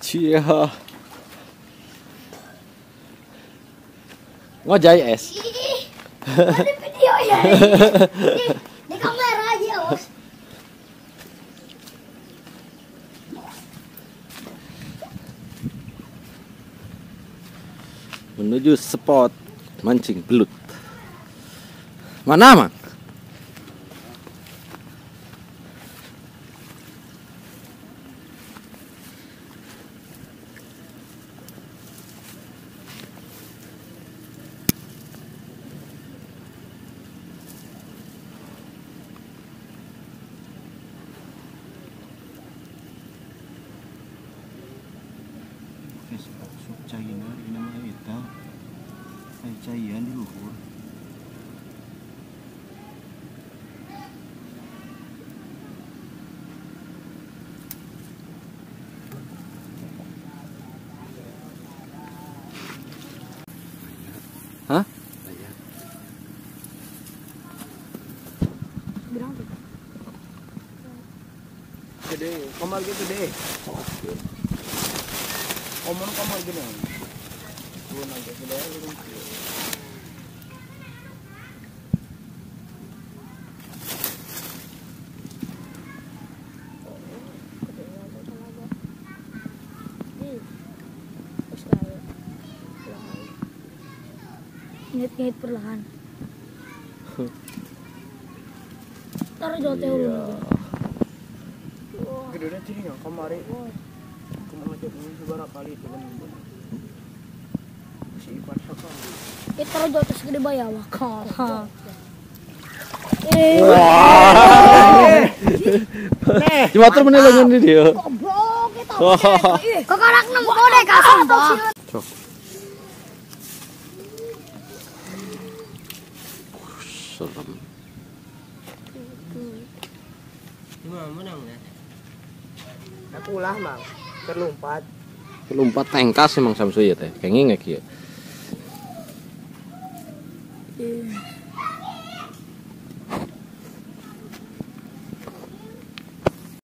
Cia. Ngojai es. Ada video ya. Di kamera aja, Bos. Menuju spot mancing belut. Mana, Mang? Cainan ini mah eta. Ai caian di luhur. Hah? Berapa? Gede, kamar gede. Omong kamar gede. Gua nanti gede lu. Ngit-ngit perlahan. Taruh jauh dulu. Gede ciri yang kamari. Cuma ngajak beberapa kali itu kan. Si Ipan sekali. Taruh jauh segede bayar wakal. Cuma temen lagi di dia. Goblok eta. Kok karak nemu kode kasih, Bang. Cok. Serem. Menang ya. Aku ulah, Mang. Terlompat. Lompat tengkas emang Samsu ya teh. Kenging ya kieu.